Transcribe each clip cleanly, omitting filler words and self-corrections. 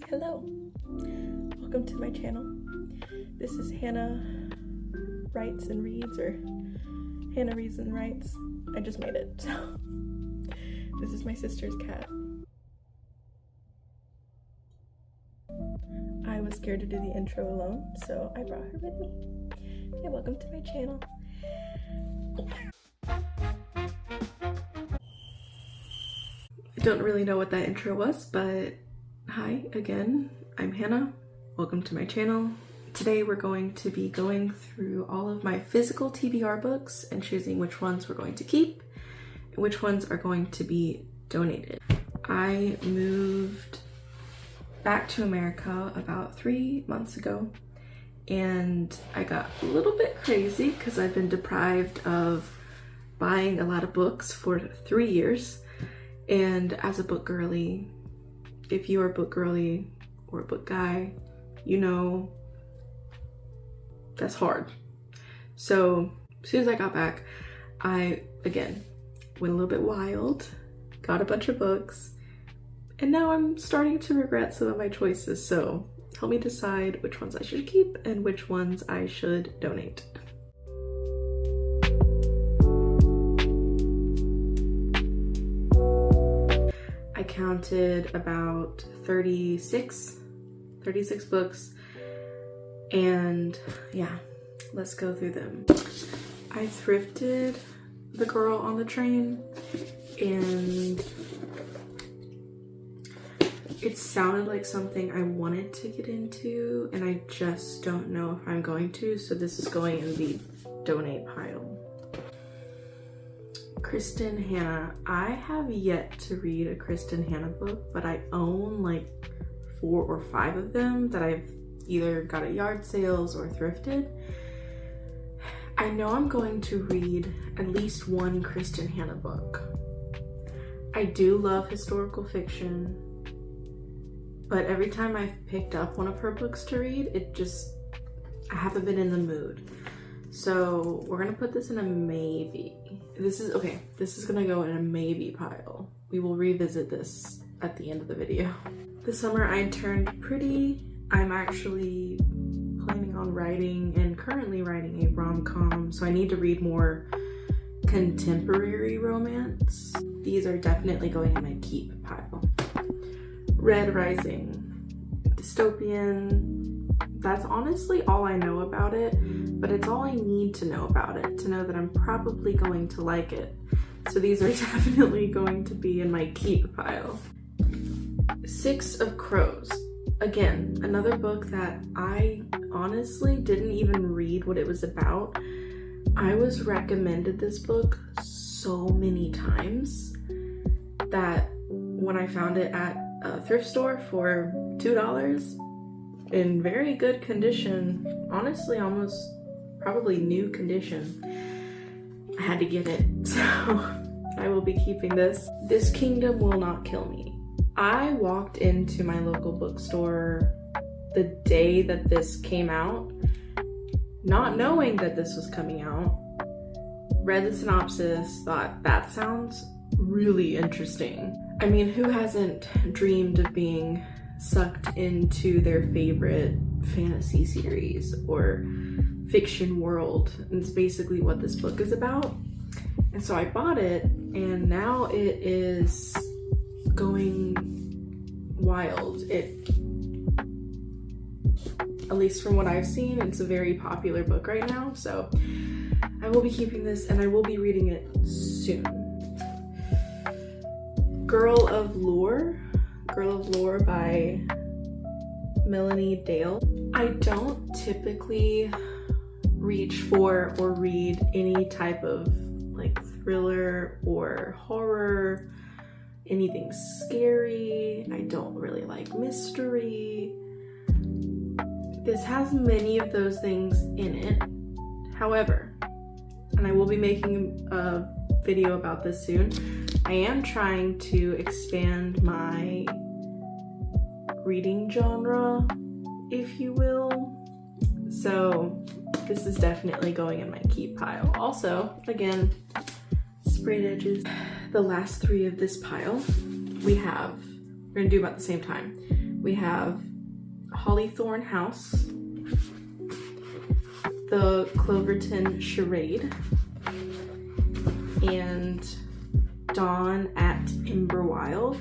Hello, welcome to my channel. This is Hannah Writes and Reads, or Hannah Reads and Writes. I just made it, so this is my sister's cat. I was scared to do the intro alone, so I brought her with me. Yeah, welcome to my channel. I don't really know what that intro was, but hi again, I'm Hannah. Welcome to my channel. Today we're going to be going through all of my physical TBR books and choosing which ones we're going to keep and which ones are going to be donated. I moved back to America about 3 months ago, and I got a little bit crazy because I've been deprived of buying a lot of books for 3 years. And as a book girly, if you are a book girly or a book guy, you know that's hard. So as soon as I got back, I again went a little bit wild, got a bunch of books, and now I'm starting to regret some of my choices. So help me decide which ones I should keep and which ones I should donate. I counted about 36 books, and yeah, let's go through them. I thrifted The Girl on the Train, and it sounded like something I wanted to get into, and I just don't know if I'm going to, so this is going in the donate pile. Kristen Hannah. I have yet to read a Kristen Hannah book, but I own like 4 or 5 of them that I've either got at yard sales or thrifted. I know I'm going to read at least one Kristen Hannah book. I do love historical fiction, but every time I've picked up one of her books to read, I haven't been in the mood. So we're gonna put this in a maybe. This is gonna go in a maybe pile. We will revisit this at the end of the video. This summer I turned pretty. I'm actually planning on writing and currently writing a rom-com, so I need to read more contemporary romance. These are definitely going in my keep pile. Red Rising, dystopian. That's honestly all I know about it, but it's all I need to know about it to know that I'm probably going to like it. So these are definitely going to be in my keep pile. 6 of Crows. Again, another book that I honestly didn't even read what it was about. I was recommended this book so many times that when I found it at a thrift store for $2 in very good condition, honestly almost probably new condition, I had to get it. So I will be keeping this. This Kingdom Will Not Kill Me. I walked into my local bookstore the day that this came out, not knowing that this was coming out, read the synopsis, thought that sounds really interesting. I mean, who hasn't dreamed of being sucked into their favorite fantasy series or fiction world? And it's basically what this book is about. And so I bought it, and now it is going wild. At least from what I've seen, it's a very popular book right now. So I will be keeping this, and I will be reading it soon. Girl of Lore by Melanie Dale. I don't typically reach for or read any type of like thriller or horror, anything scary. I don't really like mystery. This has many of those things in it. However, and I will be making a video about this soon, I am trying to expand my reading genre, if you will. So This is definitely going in my keep pile. Also, again, sprayed edges. The last three of this pile, we're gonna do about the same time. We have Hollythorn House, the Cloverton Charade, and Dawn at Imberwild,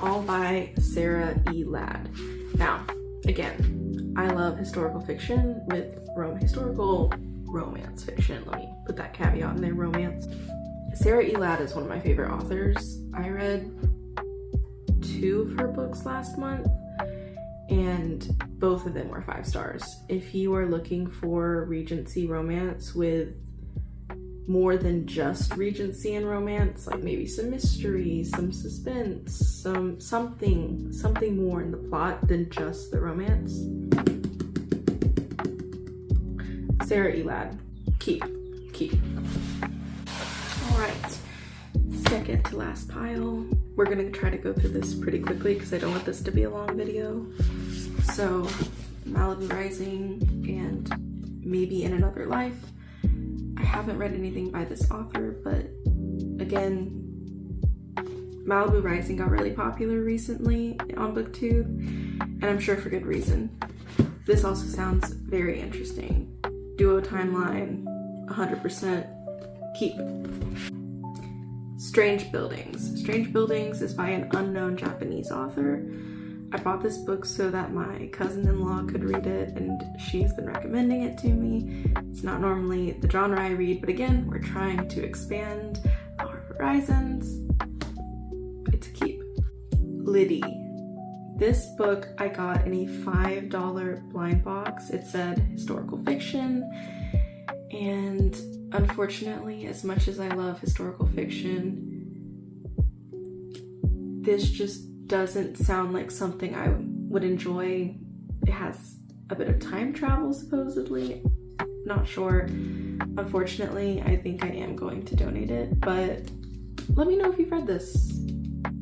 all by Sarah E. Ladd. Now, again, I love historical fiction with historical romance fiction. Let me put that caveat in there, romance. Sarah E. Ladd is one of my favorite authors. I read 2 of her books last month, and both of them were 5 stars. If you are looking for Regency romance with more than just Regency and romance, like maybe some mystery, some suspense, something more in the plot than just the romance, Sarah E. Ladd, keep. All right, second to last pile. We're gonna try to go through this pretty quickly because I don't want this to be a long video. So, Malibu Rising and Maybe in Another Life. I haven't read anything by this author, but again, Malibu Rising got really popular recently on BookTube, and I'm sure for good reason. This also sounds very interesting. Duo timeline, 100%, keep. Strange Buildings. Strange Buildings is by an unknown Japanese author. I bought this book so that my cousin-in-law could read it, and she's been recommending it to me. It's not normally the genre I read, but again, we're trying to expand our horizons. It's a keep. Liddy. This book I got in a $5 blind box. It said historical fiction, and unfortunately, as much as I love historical fiction, this just doesn't sound like something I would enjoy. It has a bit of time travel, supposedly. Not sure. Unfortunately, I think I am going to donate it, but let me know if you've read this.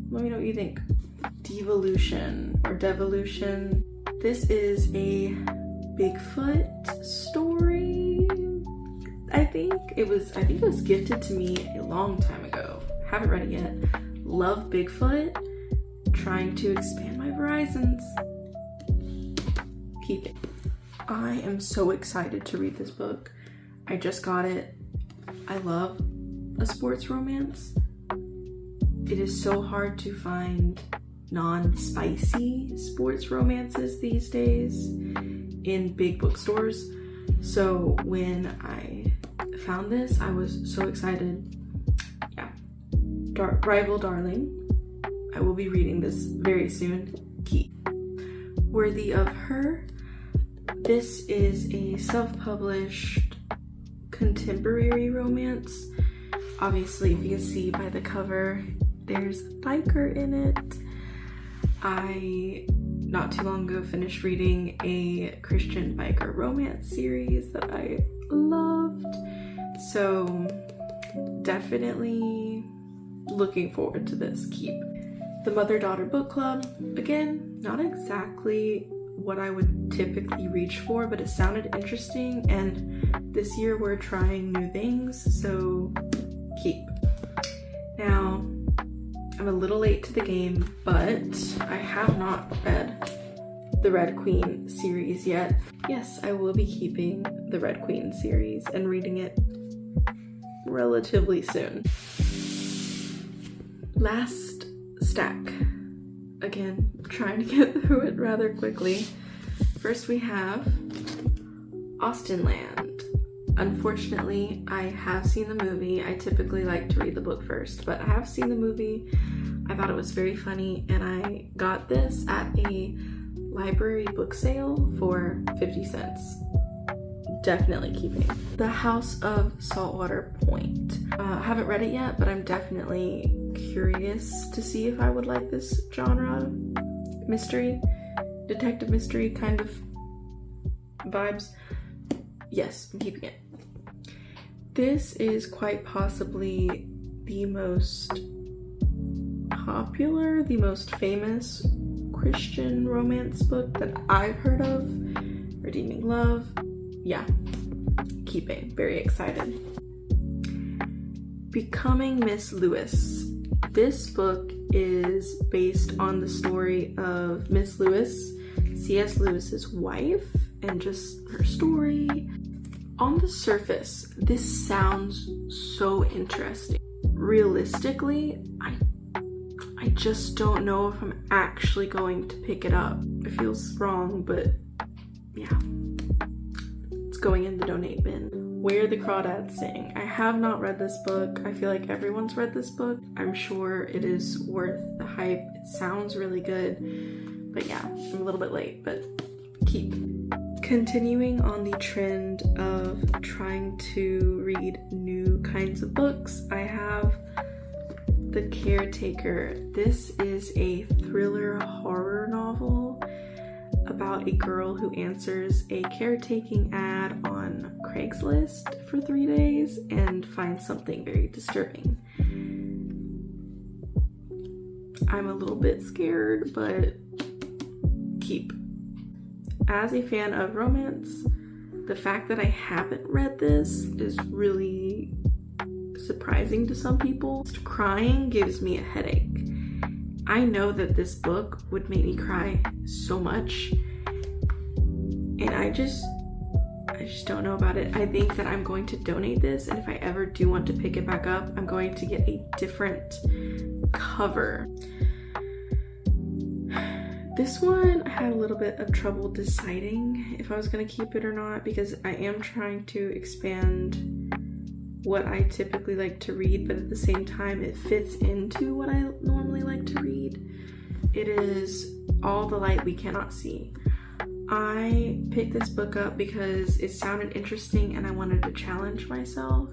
Let me know what you think. Devolution or Devolution. This is a Bigfoot story. I think it was gifted to me a long time ago. Haven't read it yet. Love Bigfoot. Trying to expand my horizons. Keep it. I am so excited to read this book. I just got it. I love a sports romance. It is so hard to find non-spicy sports romances these days in big bookstores. So when I found this, I was so excited. Yeah. Rival Darling. I will be reading this very soon. Keep. Worthy of Her. This is a self-published contemporary romance. Obviously, if you can see by the cover, there's a biker in it. I, not too long ago, finished reading a Christian biker romance series that I loved. So, definitely looking forward to this. Keep. The Mother-Daughter Book Club. Again, not exactly what I would typically reach for, but it sounded interesting, and this year we're trying new things, so keep. Now, I'm a little late to the game, but I have not read the Red Queen series yet. Yes, I will be keeping the Red Queen series and reading it relatively soon. Last stack. Again, trying to get through it rather quickly. First we have Austenland. Unfortunately, I have seen the movie. I typically like to read the book first, but I have seen the movie. I thought it was very funny, and I got this at a library book sale for 50 cents. Definitely keeping. The House of Saltwater Point. I haven't read it yet, but I'm definitely curious to see if I would like this genre. Mystery, detective mystery kind of vibes. Yes, I'm keeping it. This is quite possibly the most popular, the most famous Christian romance book that I've heard of. Redeeming Love. Yeah, keeping. Very excited. Becoming Miss Lewis. This book is based on the story of Miss Lewis, C.S. Lewis's wife, and just her story. On the surface, this sounds so interesting. Realistically, I just don't know if I'm actually going to pick it up. It feels wrong, but yeah. It's going in the donate bin. Where the Crawdads Sing. I have not read this book. I feel like everyone's read this book. I'm sure it is worth the hype. It sounds really good. But yeah, I'm a little bit late, but keep. Continuing on the trend of trying to read new kinds of books, I have The Caretaker. This is a thriller horror novel about a girl who answers a caretaking ad on Craigslist for 3 days and finds something very disturbing. I'm a little bit scared, but keep. As a fan of romance, the fact that I haven't read this is really surprising to some people. Crying gives me a headache. I know that this book would make me cry so much, and I just don't know about it. I think that I'm going to donate this, and if I ever do want to pick it back up, I'm going to get a different cover. This one, I had a little bit of trouble deciding if I was going to keep it or not, because I am trying to expand what I typically like to read, but at the same time it fits into what I normally like to read. It is All the Light We Cannot See. I picked this book up because it sounded interesting and I wanted to challenge myself,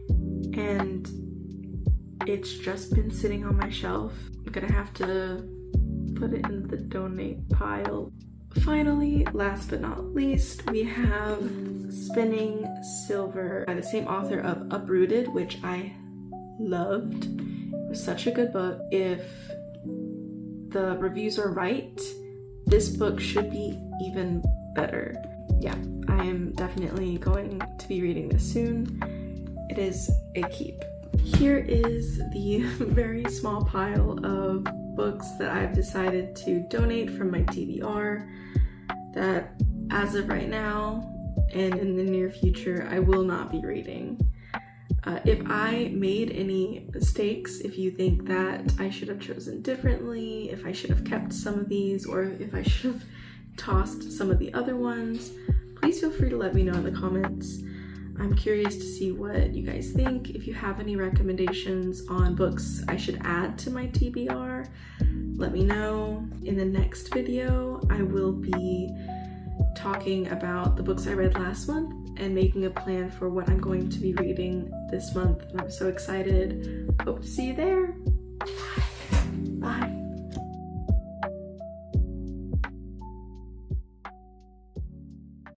and it's just been sitting on my shelf. I'm gonna have to put it in the donate pile. Finally, last but not least, we have Spinning Silver by the same author of Uprooted, which I loved. It was such a good book. If the reviews are right, this book should be even better. Yeah, I am definitely going to be reading this soon. It is a keep. Here is the very small pile of books that I've decided to donate from my TBR that as of right now and in the near future I will not be reading. If I made any mistakes, if you think that I should have chosen differently, if I should have kept some of these, or if I should have tossed some of the other ones, please feel free to let me know in the comments. I'm curious to see what you guys think. If you have any recommendations on books I should add to my TBR, let me know. In the next video, I will be talking about the books I read last month and making a plan for what I'm going to be reading this month. And I'm so excited. Hope to see you there.